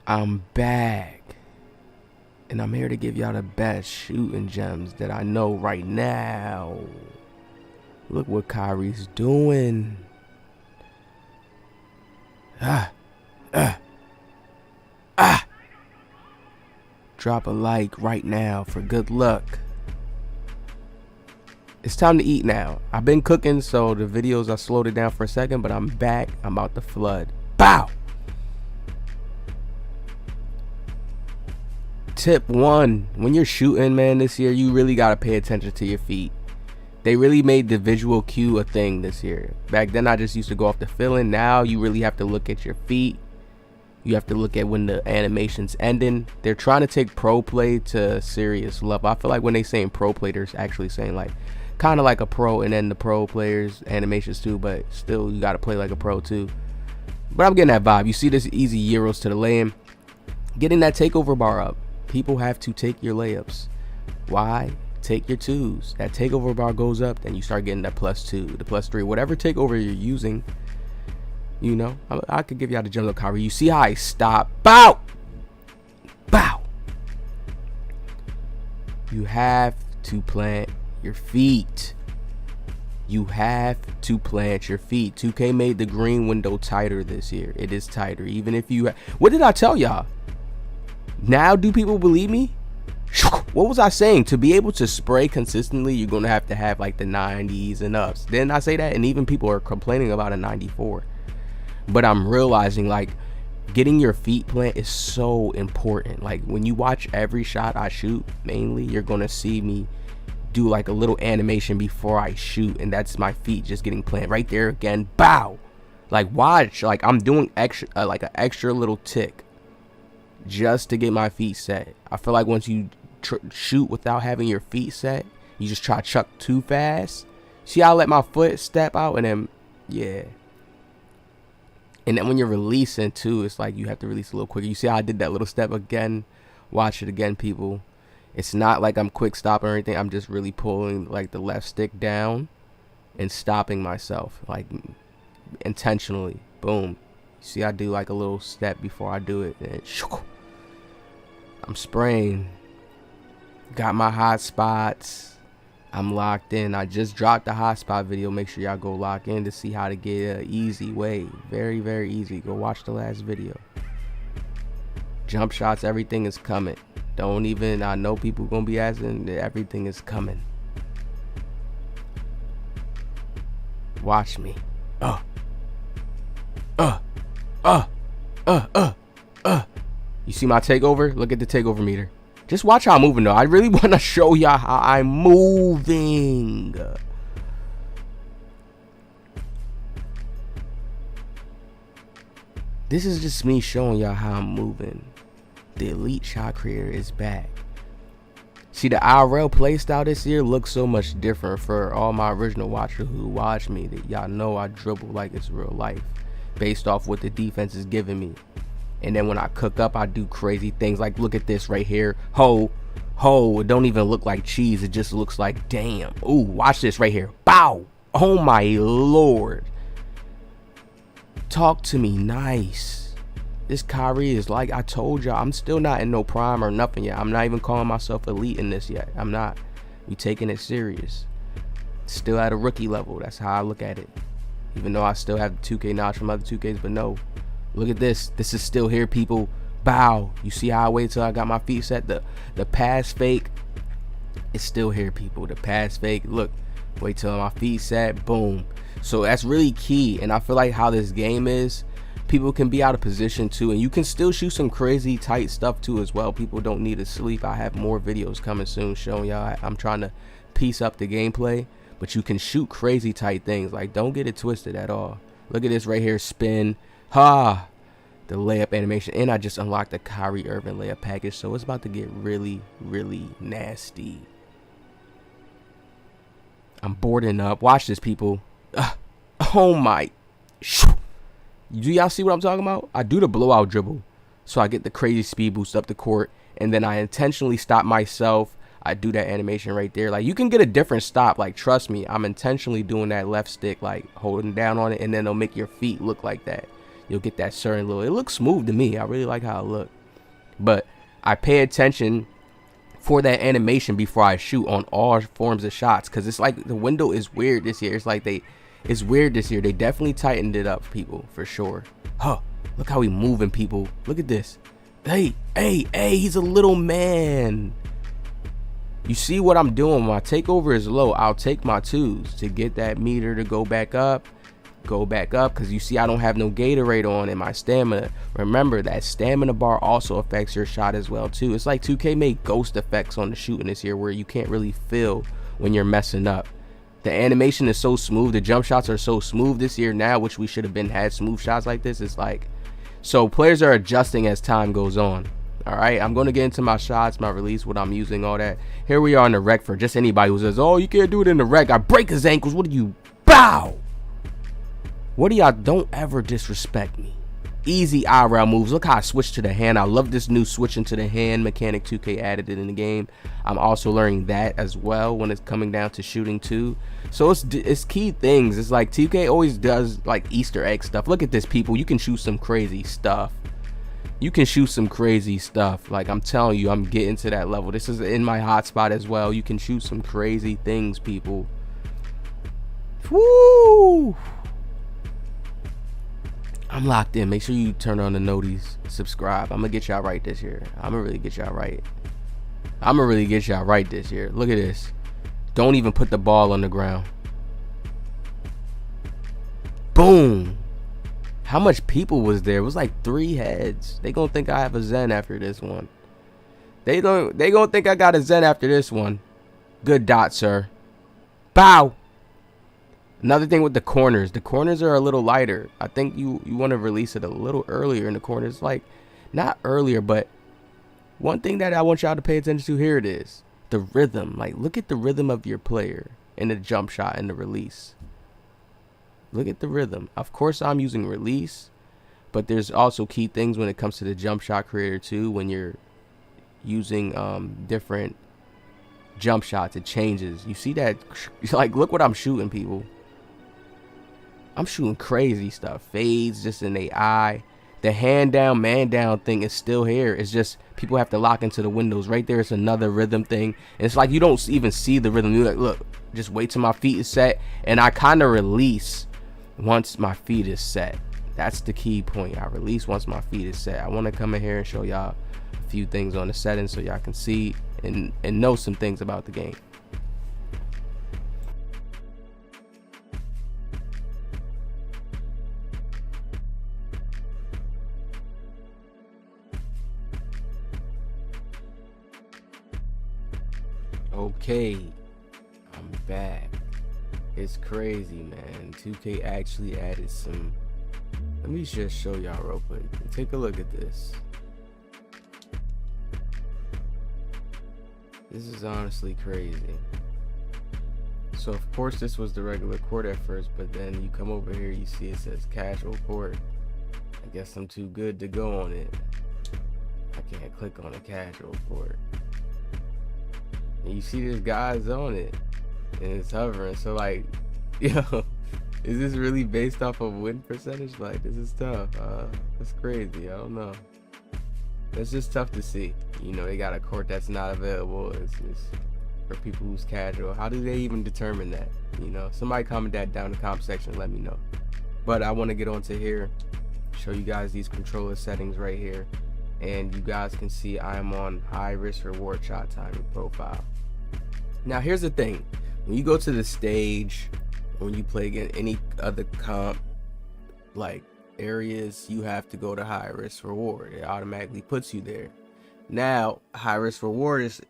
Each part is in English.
I'm back, and I'm here to give y'all the best shooting gems that I know right now. Look what Kyrie's doing. Drop a like right now for good luck. It's time to eat now. I've been cooking, so the videos I slowed it down for a second, but I'm back. I'm about to flood. Bow! Tip 1, when you're shooting, man, this year, you really got to pay attention to your feet. They really made the visual cue a thing this year. Back then, I just used to go off the feeling. Now, you really have to look at your feet. You have to look at when the animation's ending. They're trying to take pro play to serious level. I feel like when they saying pro play, they're actually saying like, kind of like a pro, and then the pro players animations too, but still, you got to play like a pro too. But I'm getting that vibe. You see this easy Euros to the lay-in. Getting that takeover bar up. People have to take your layups. Why? Take your twos. That takeover bar goes up, then you start getting that +2, the +3, whatever takeover you're using. You know, I could give y'all the general Kyrie. You see how I stop? Bow! Bow! You have to plant your feet. You have to plant your feet. 2K made the green window tighter this year. It is tighter. Even if you... What did I tell y'all? Now, do people believe me? What was I saying? To be able to spray consistently, you're going to have like the 90s and ups. Didn't I say that? And even people are complaining about a 94. But I'm realizing, like, getting your feet plant is so important. Like, when you watch every shot I shoot, mainly, you're going to see me do like a little animation before I shoot. And that's my feet just getting planted right there again. Bow! Like, watch. Like, I'm doing extra, like an extra little tick just to get my feet set. I feel like once you shoot without having your feet set, you just try to chuck too fast. See how I let my foot step out, and then, yeah. And then when you're releasing too, it's like you have to release a little quicker. You see how I did that little step again? Watch it again, people. It's not like I'm quick stopping or anything. I'm just really pulling like the left stick down and stopping myself, like intentionally. Boom. See, I do like a little step before I do it, and I'm spraying. Got my hot spots. I'm locked in. I just dropped the hot spot video. Make sure y'all go lock in to see how to get an easy way. Very, very easy. Go watch the last video. Jump shots, everything is coming. Don't even, I know people gonna be asking, everything is coming. Watch me. You see my takeover? Look at the takeover meter. Just watch how I'm moving though. I really want to show y'all how I'm moving. This is just me showing y'all how I'm moving. The elite shot creator is back. See, the IRL playstyle this year looks so much different for all my original watchers who watch me. That y'all know I dribble like it's real life, based off what the defense is giving me. And then when I cook up, I do crazy things. Like, look at this right here. Ho, it don't even look like cheese. It just looks like damn. Ooh, watch this right here. Bow. Oh my lord. Talk to me nice. This Kyrie is like I told y'all. I'm still not in no prime or nothing yet. I'm not even calling myself elite in this yet. I'm not. We taking it serious. Still at a rookie level. That's how I look at it. Even though I still have the 2K knowledge from other 2Ks, but no. Look at this. This is still here, people. Bow. You see how I wait till I got my feet set? The pass fake is still here, people. The pass fake. Look. Wait till my feet set. Boom. So that's really key. And I feel like how this game is, people can be out of position too. And you can still shoot some crazy tight stuff too as well. People don't need to sleep. I have more videos coming soon showing y'all. I'm trying to piece up the gameplay. But you can shoot crazy tight things. Like, don't get it twisted at all. Look at this right here. Spin. Ha! The layup animation. And I just unlocked the Kyrie Irving layup package. So it's about to get really, really nasty. I'm boarding up. Watch this, people. Oh my. Do y'all see what I'm talking about? I do the blowout dribble. So I get the crazy speed boost up the court. And then I intentionally stop myself. I do that animation right there. Like, you can get a different stop. Like, trust me, I'm intentionally doing that left stick, like holding down on it, and then it'll make your feet look like that. You'll get that certain little, it looks smooth to me. I really like how it looks. but I pay attention for that animation before I shoot on all forms of shots, because it's like the window is weird this year. It's weird this year. They definitely tightened it up, people, for sure. Huh, look how he moving, people. Look at this. Hey, he's a little man. You see what I'm doing? My takeover is low. I'll take my twos to get that meter to go back up, because you see I don't have no Gatorade on in my stamina. Remember that stamina bar also affects your shot as well too. It's like 2K made ghost effects on the shooting this year, where you can't really feel when you're messing up. The animation is so smooth, the jump shots are so smooth this year now, which we should have been had smooth shots like this. It's like, so players are adjusting as time goes on. All right, I'm going to get into my shots, my release, what I'm using, all that. Here we are in the rec. For just anybody who says, oh, you can't do it in the rec, I break his ankles. What do you? Bow. What do y'all? Don't ever disrespect me. Easy eye-roll moves. Look how I switched to the hand. I love this new switching to the hand mechanic. 2K added it in the game. I'm also learning that as well when it's coming down to shooting too. So it's key things. It's like 2K always does like Easter egg stuff. Look at this, people. You can shoot some crazy stuff. Like, I'm telling you, I'm getting to that level. This is in my hotspot as well. You can shoot some crazy things, people. Woo! I'm locked in. Make sure you turn on the noties, subscribe. I'm gonna get y'all right this year. I'm gonna really get y'all right this year. Look at this. Don't even put the ball on the ground. Boom. How much people was there? It was like 3 heads. They gonna think I have a Zen after this one. They gonna think I got a Zen after this one. Good dot, sir. Bow. Another thing with the corners. The corners are a little lighter. I think you want to release it a little earlier in the corners. Like, not earlier, but one thing that I want y'all to pay attention to, here it is. The rhythm. Like, look at the rhythm of your player in the jump shot and the release. Look at the rhythm. Of course, I'm using release, but there's also key things when it comes to the jump shot creator too. When you're using different jump shots, it changes. You see that? Like, look what I'm shooting, people. I'm shooting crazy stuff. Fades just in the eye. The hand down, man down thing is still here. It's just people have to lock into the windows. Right there, it's another rhythm thing. And it's like you don't even see the rhythm. You're like, look, just wait till my feet is set, and I kind of release once my feet is set. That's the key point. I release once my feet is set. I want to come in here and show y'all a few things on the settings so y'all can see and know some things about the game. Okay, I'm back. It's crazy, man. 2K actually added some. Let me just show y'all real quick. Take a look at this. This is honestly crazy. So of course this was the regular court at first, but then you come over here, you see it says casual court. I guess I'm too good to go on it. I can't click on a casual court. And you see there's guys on it, and it's hovering. So like, yo, is this really based off of win percentage? Like, this is tough. That's crazy. I don't know. It's just tough to see. You know, they got a court that's not available. It's for people who's casual. How do they even determine that? You know, somebody comment that down in the comment section and let me know. But I want to get onto here, show you guys these controller settings right here, and you guys can see I am on high risk reward shot timing profile. Now here's the thing, when you go to the stage, when you play against any other comp like areas, you have to go to high risk reward. It automatically puts you there. Now high risk reward is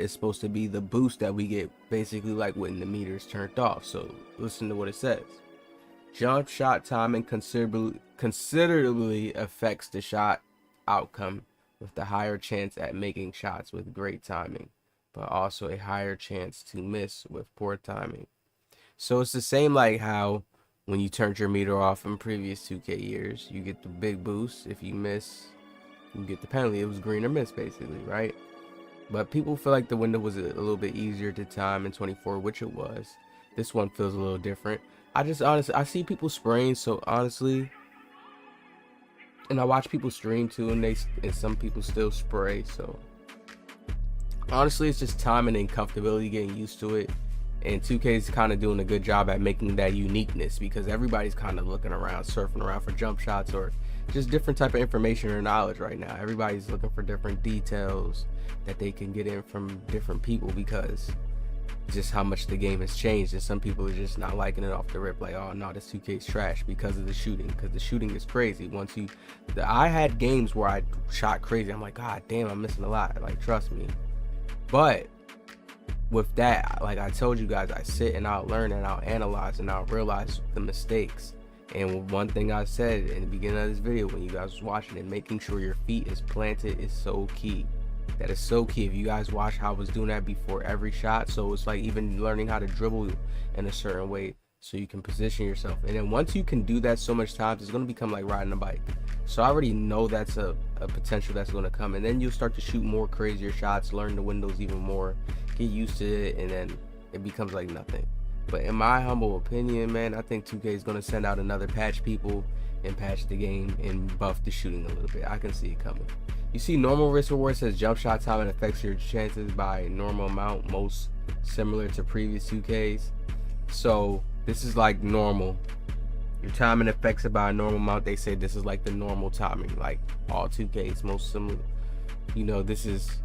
supposed to be the boost that we get basically like when the meter is turned off. So listen to what it says. Jump shot timing considerably affects the shot outcome, with the higher chance at making shots with great timing, but also a higher chance to miss with poor timing. So it's the same like how when you turned your meter off in previous 2K years, you get the big boost. If you miss, you get the penalty. It was green or miss basically, right? But people feel like the window was a little bit easier to time in 24, which it was. This one feels a little different. I see people spraying, so honestly, And I watch people stream too, and some people still spray. So honestly, it's just timing and comfortability, getting used to it. And 2K is kind of doing a good job at making that uniqueness, because everybody's kind of looking around, surfing around for jump shots or just different type of information or knowledge right now. Everybody's looking for different details that they can get in from different people, because just how much the game has changed, and some people are just not liking it off the rip, like, oh no, this 2K is trash because of the shooting, because the shooting is crazy. I had games where I shot crazy, I'm like, god damn, I'm missing a lot, like, trust me. But with that, like I told you guys, I sit and I'll learn and I'll analyze and I'll realize the mistakes. And one thing I said in the beginning of this video when you guys was watching it, making sure your feet is planted is so key. That is so key. If you guys watch how I was doing that before every shot, so it's like even learning how to dribble in a certain way so you can position yourself. And then once you can do that so much times, it's going to become like riding a bike. So I already know that's a potential that's going to come, and then you'll start to shoot more crazier shots, learn the windows even more, get used to it, and then it becomes like nothing. But in my humble opinion, man, I think 2K is going to send out another patch, people, and patch the game and buff the shooting a little bit. I can see it coming. You see, normal risk reward says jump shot time and affects your chances by a normal amount, most similar to previous 2Ks. So this is like normal. Your timing affects it by a normal amount. They say this is like the normal timing, like all 2Ks, most similar. You know, this is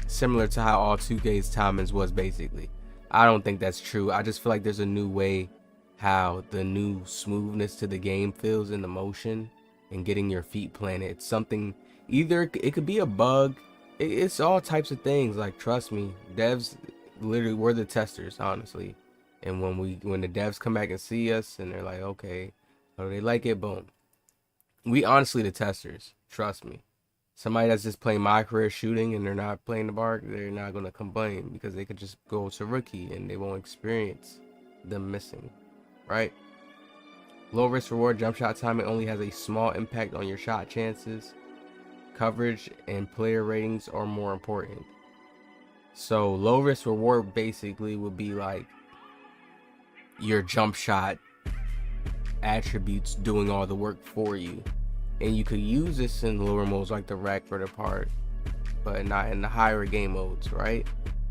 similar to how all 2Ks timings was basically. I don't think that's true. I just feel like there's a new way how the new smoothness to the game feels in the motion and getting your feet planted. It's something, either it could be a bug, it's all types of things. Like, trust me, devs literally, we're the testers, honestly. And when the devs come back and see us and they're like, okay, oh, they like it, boom, we honestly the testers, trust me. Somebody that's just playing my career shooting and they're not playing the bar, they're not going to complain, because they could just go to rookie and they won't experience them missing, right? Low risk reward jump shot timing only has a small impact on your shot chances. Coverage and player ratings are more important. So low risk reward basically would be like your jump shot attributes doing all the work for you. And you could use this in lower modes like the rec or the part, but not in the higher game modes, right?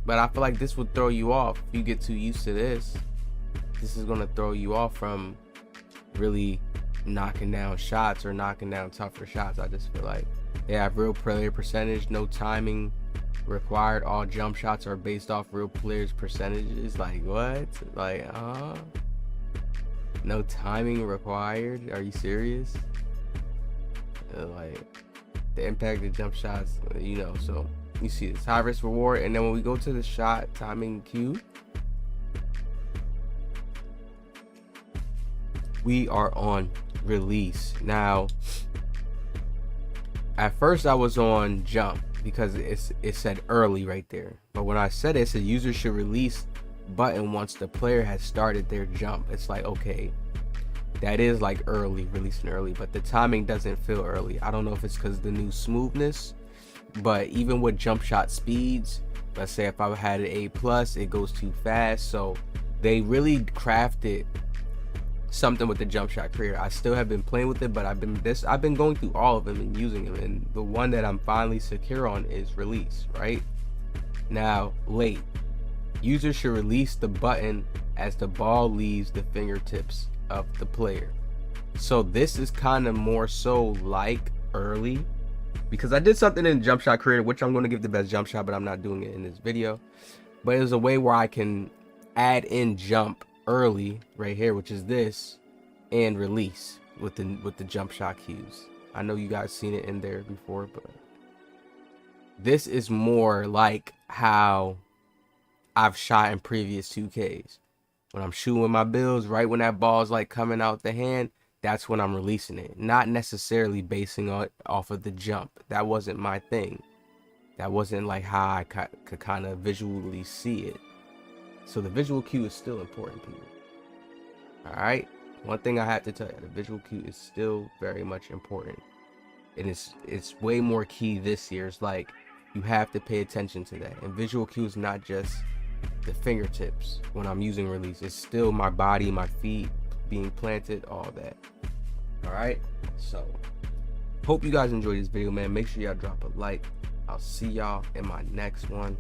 But I feel like this would throw you off. If you get too used to this, this is going to throw you off from really knocking down shots or knocking down tougher shots. I just feel like they have real player percentage, no timing required. All jump shots are based off real players' percentages. Like, what? Like, no timing required? Are you serious? Like, the impact of jump shots, you know. So you see this high risk reward, and then when we go to the shot timing queue, we are on release. Now, at first I was on jump because it said early right there, but when I said it said user should release button once the player has started their jump. It's like, okay, that is like early, releasing early, but the timing doesn't feel early. I don't know if it's because the new smoothness, but even with jump shot speeds, let's say if I had an A+, it goes too fast. So they really crafted something with the jump shot creator. I still have been playing with it, but I've been going through all of them and using them, and the one that I'm finally secure on is release. Right now, late users should release the button as the ball leaves the fingertips of the player. So this is kind of more so like early, because I did something in jump shot creator, which I'm going to give the best jump shot, but I'm not doing it in this video. But it was a way where I can add in jump early right here, which is this, and release with the jump shot cues. I know you guys seen it in there before, but this is more like how I've shot in previous 2Ks. When I'm shooting with my builds, right when that ball's like coming out the hand, that's when I'm releasing it. Not necessarily basing off of the jump. That wasn't my thing. That wasn't like how I could kind of visually see it. So the visual cue is still important, people. Alright? One thing I have to tell you, the visual cue is still very much important. And it's way more key this year. It's like you have to pay attention to that. And visual cue is not just the fingertips when I'm using release. It's still my body, my feet being planted, all that. All right, so Hope you guys enjoyed this video, man. Make sure y'all drop a like. I'll see y'all in my next one.